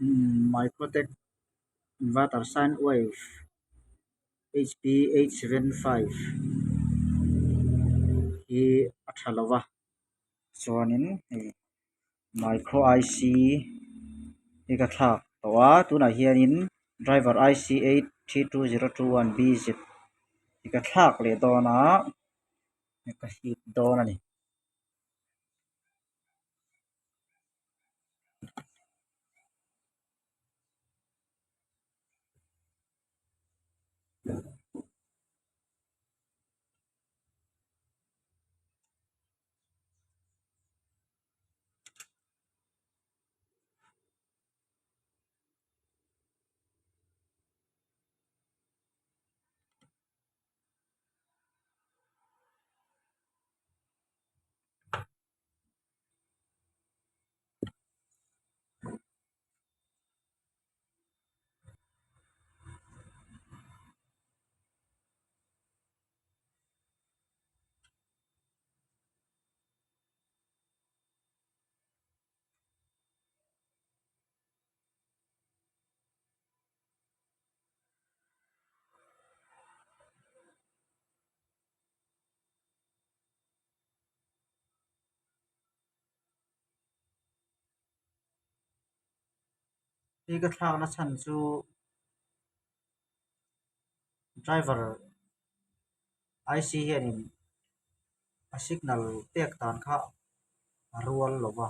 Microtech inverter sine wave HP875 hi athalawa chuanin micro IC eka thlak tawa tuna hianin driver IC832021BZ eka thlak le dona eka hit dona ni eka thlak na chan chu driver IC hianin a signal tek tan kha rual lowa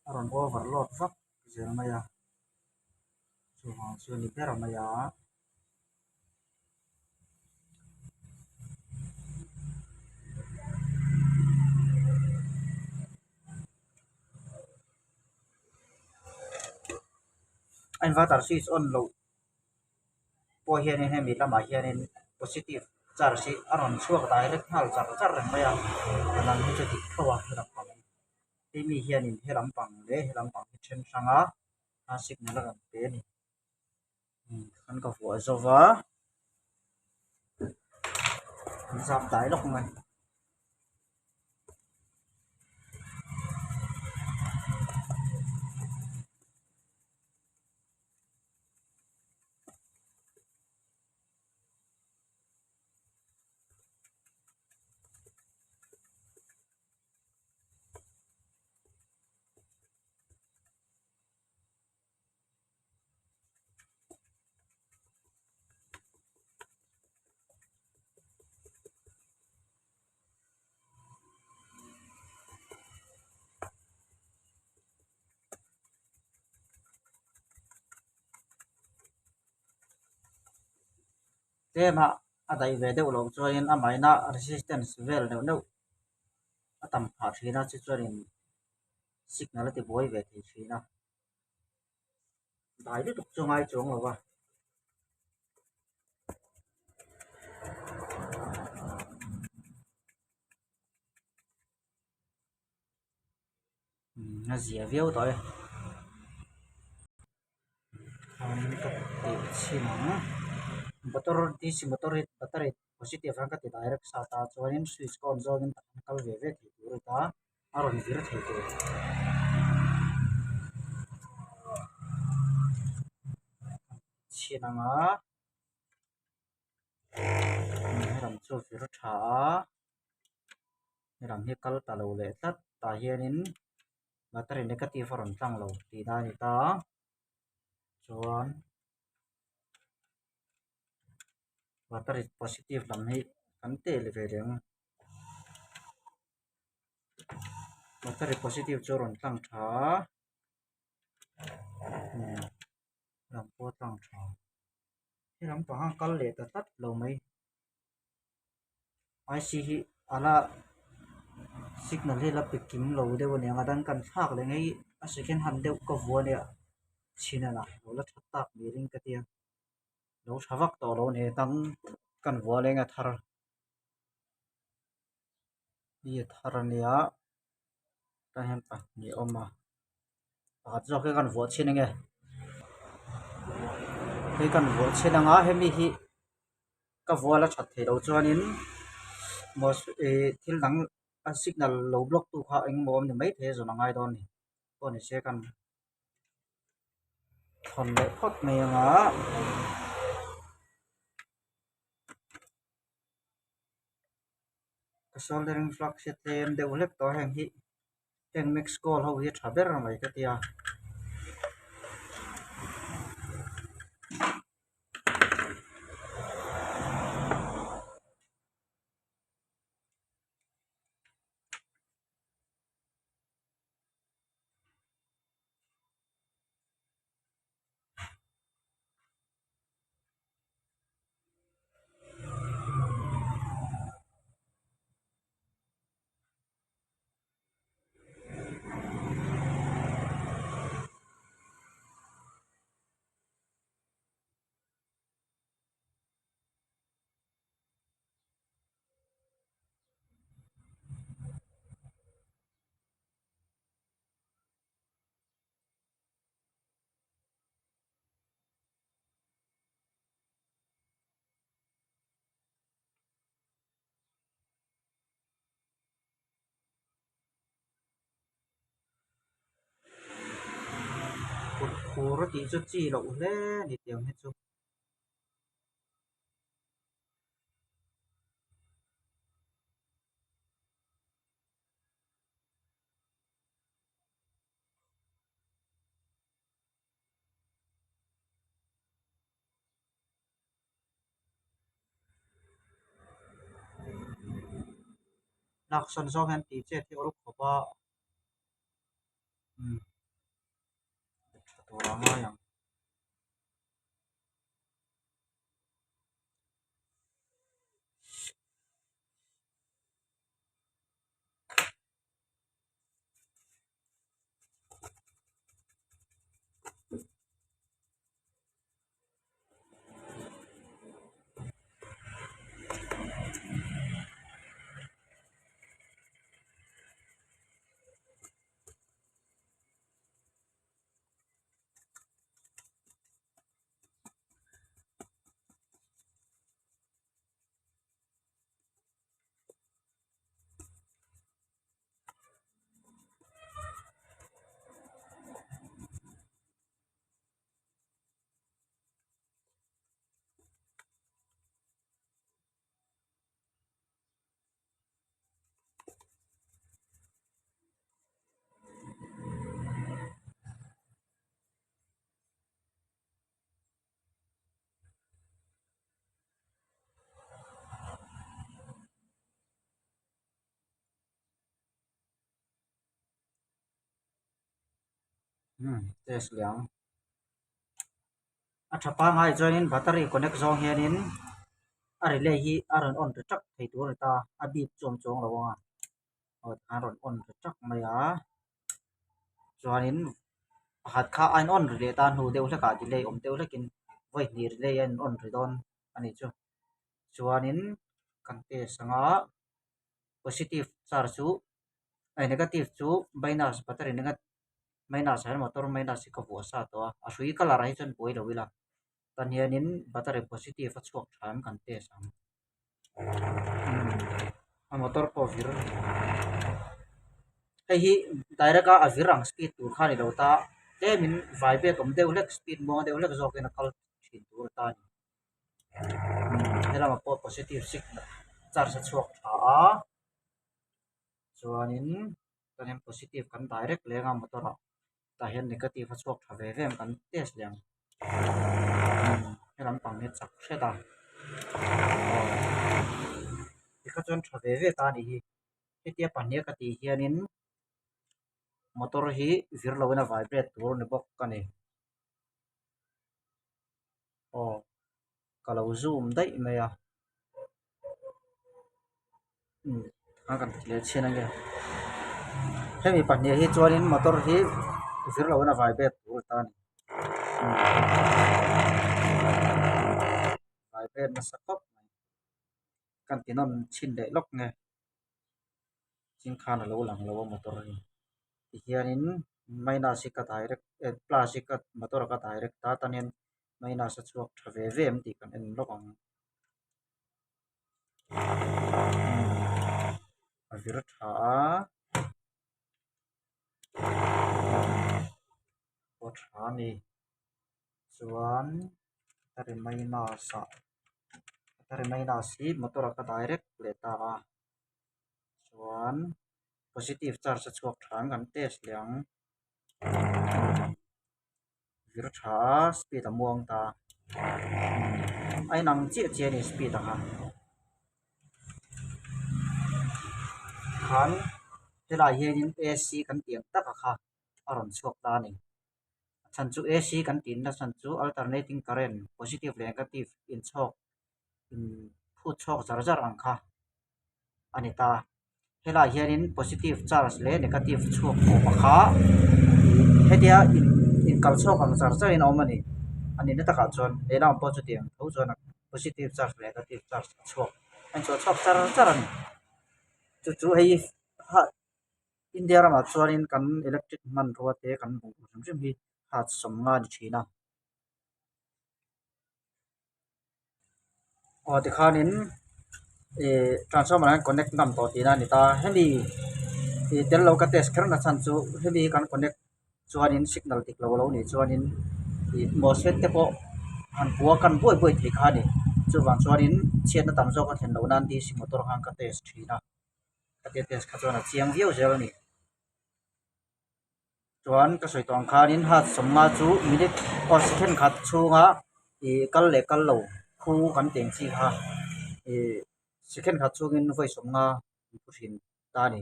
aron overload vak zelmaya chu ni beramaya inverter switch on lo po hianin hemi lama hianin positive charge aron chuak direct hal char maya anan hu chu dik thawa lampang emi hianin helampang le helampang chen sanga a signal ram pe ni kan ka fu azowa zap dai lok ngai tema adai ve deuh lo chuanin amaina resistance vel no atam pha thina chu chuanin signal ati boi ve thi thina dai de tuk chungai chung lowa na zia viau toi china motor DC motor battery positive ang kati direct sa ta chuanin switch on zone kal ve ve thi tur ta aron vir thei te china nga ram chu vir tha ram hi kal ta lo le tat ta hianin battery negative aron tlang lo ti da ni ta chuan battery positive lam hi kan te le ve reng battery positive churon tlang tha ram po tlang tha hi ram pa kal le ta tat lo mai IC hi ala signal hi la pikim lo de woni ngadan kan thak le ngai a second hand deuh ko vonia china la lo la thatak mi ring ka tia lo thawak to lo ne tang kan vo le nga thar ni thar ania ta hem pa ni oma a jo ke kan vo chine nge ke kan vo china nga hemi hi ka vo la that thei lo chuanin mos thil dang a signal low block tu kha eng mom ni mai the zona ngai don ni ko ni se kan on le phot me nga soldering flux tem de ulek to heng hi heng mix call ho hi thaber mai ka tia pura ti chu chi lo le ni tiang he chu nak son so han ti che ti oruk ba to ra ma yang test liang athapa ngai join battery connect zong hianin a relay hi aron on chak thei tur ta a bip chom chong lawanga aron on chak maya chuanin hat kha an on relay ta nu deuh hlaka delay om deuh hlekin voi ni relay an on ridon ani chu chuanin kan te sanga positive charge chu ai negative chu minus battery minus han motor minus ka bu sa to a hrui color hi chon poi lowila tan hianin battery positive a chuak tham kan te sang a motor ko vir hei hi direct a virang speed tur khani lo ta temin vibe tom deuh lek speed mo deuh lek zok in a kal thin tur ta ni helama positive signal charge chuak tha a chuanin tanem positive kan direct lenga motor ta hian negative a chuak tha ve vem kan test liang helam pang ni chak theta ka chon tha ve ta ni hi hetia pahnia ka ti hianin motor hi vir lo na vibrate tur ni bok kani kalau zoom dai maya kan le chen ange hemi pahnia hi chuanin motor hi vir lo na vibrate tur ta ni vibrate na sakop kan tinon chin de lok nge chin khan lo lang lo motor ni hianin minus ka direct plus ka motor ka direct ta tanin minus chuak tha ve vem ti kan en lokang a vir tha o tha ni chuan battery maina si motor ka direct le ta chuan positive charge chuak thang kan test liang vir tha speed amuang ta ai nang che ni speed ha khan helai hianin AC kan tiang tak kha aron chuak ta ni chan chu AC kan tin na chan chu alternating current positive le negative in chok in phut chok zar ang kha ani ta helai hianin positive charge le negative chok ko kha hetia in kal chok ang zar in omani ani na taka chon ela am positive tho chon positive charge le negative charge chok an chok zar ani chu hei ha India ra ma chuanin kan electric man ruwa te kan bu jim hi hat somnga ni thina ti khanin transformer kan connect ngam to tina ni ta hemi tel lo ka test kar na chan chu hemi kan connect chuanin signal tik lo ni chuanin MOSFET te po an buwa kan boi thi kha ni chuwang chuanin chen na tam zo ka then lo nan ti si motor hang ka test thina ka test kha chuan chiang viau zel ni chuan ka soi tong khanin hat somma chu minute or second khat chunga kal le kal lo khu kan teng chi kha second khat chungin voi somnga pushin ta ni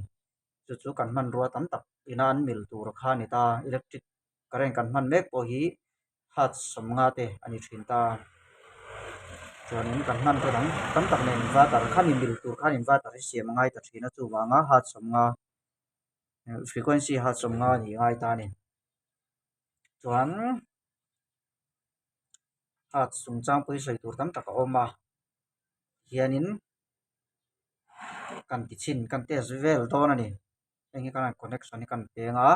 chu kan man ruwa tam tak inan mil tur kha ni ta electric current kan man mek po hi hat somnga te ani thin ta chuanin kan man to dang tam tak nen inverter khan in mil tur khan inverter siam ngai ta thina chu wanga hat somnga frequency hat somnga ni ngai ta ni chuan hat sungchang pui soi tur tam tak a oma hianin kan kichin kan test vel don ani engi kan connection ni kan penga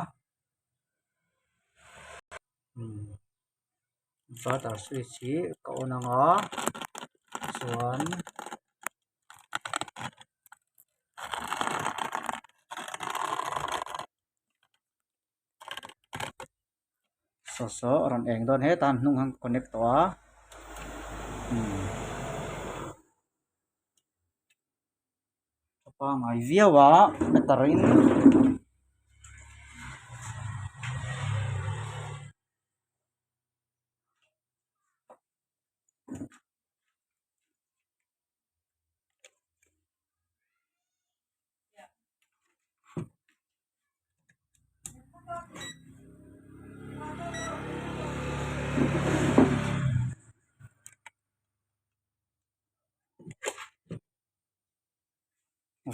inverter switch hi ka on anga chuan so ron eng don he tan hnung hang connect to a pa ngai viawa metarin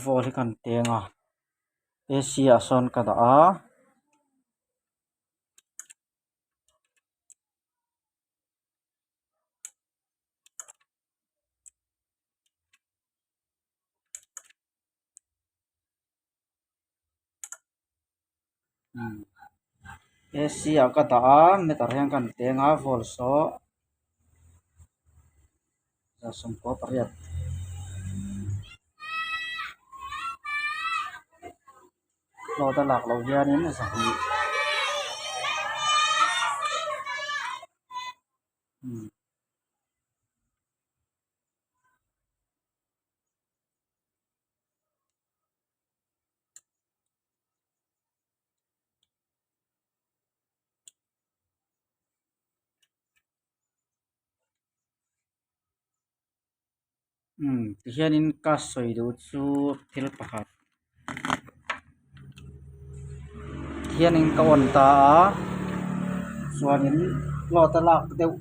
vol kan tenga AC ason ka da a AC ka da a metar yang kan tenga vol so ja som ko pariat lo da lak lo hianin sa hi hianin ka soi du chu thil pakhat hianin ka on ta chuanin lo ta lak deuh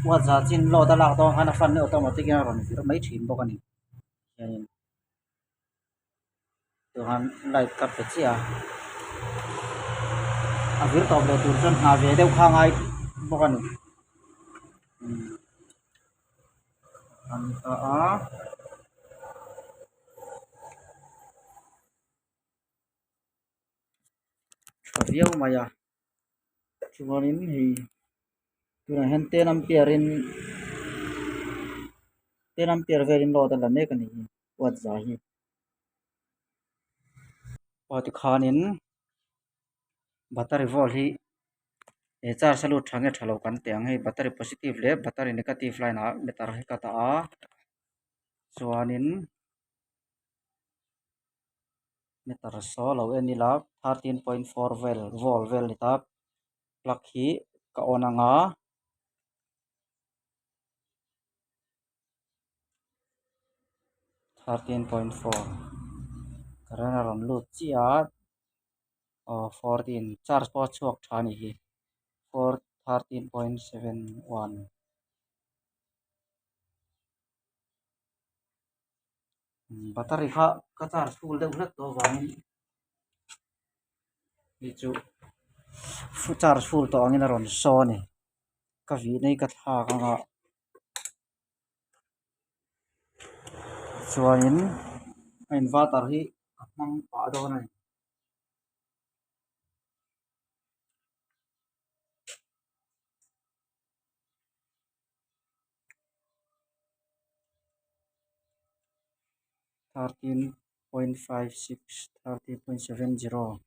wa za chin lo ta lak dong hana fan automatic in ron vir mai thim bawk ani hianin to han light ka pe chia a vir top le tur chan ha ve deuh kha ngai bawk ani an ta a viau maya chuanin hi tuna hen 10 ampere verin lo da la mek ani wat za hi pati khanin battery vol hi charge salut thange thalo kan tiang hei battery positive le battery negative line a meter he kata a chuanin meter so lo enila 13.4 volt vel ni ta plug hi ka on anga current ron lut chia 14 charge po chuak thani hi 13.71 battery kha ka charge full deuh hlek to wangin hi chu charge full to angin ron so ni ka vi nei ka tha ka nga chuanin inverter hi mang pa do nai $13.70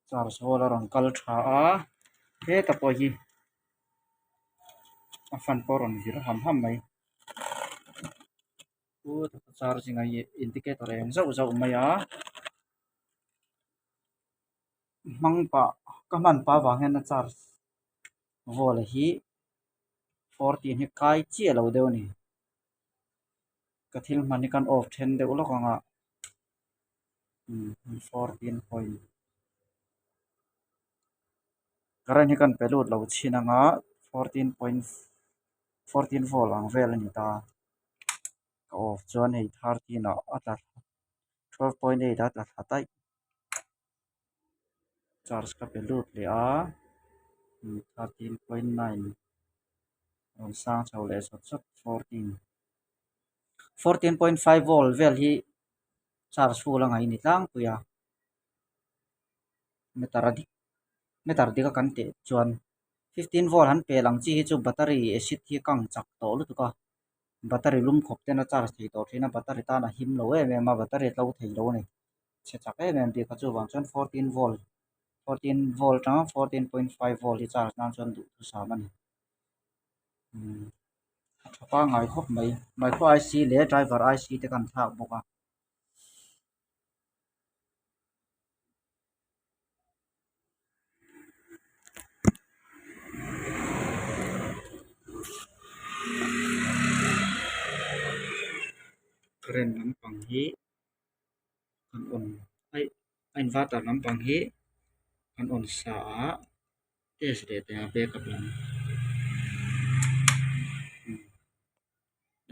charge wala ron kal tha a he ta po hi a fan poron vir ham mai charging ai indicator eng zau mai a mang pa ka man pa wangen na charge vol hi 14 hi kai chi lo deu ni ka thil man kan off then deu lo ka 14 point current hi kan pelut lo chhin anga 14 volt ang vel ni ta ka off chuan hei 13 a ata 12.8 ata hatai charge ka pelut le a 13.9 on sang chau le sot 14.5 volt vel hi charge full angai ni tlang puya metar dik kan te chuan 15 volt han pe lang chi hi chu battery acid hi kang chak to lu tu ka battery lum khop te na charge thei to thina battery ta na him lo ma battery tlo thei lo ni che chak di ka chu wang chuan 14 volt ta 14.5 volt hi charge nan chuan du thu sa mani pa ngai khop mai micro IC le driver IC te kan thak boka current lampang hi kan on ai inverter lampang hi kan on sa a test de te backup lang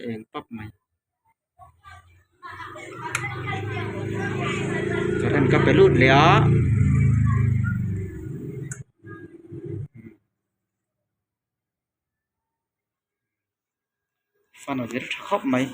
eng pap mai current ka pelut le a fan vir khop mai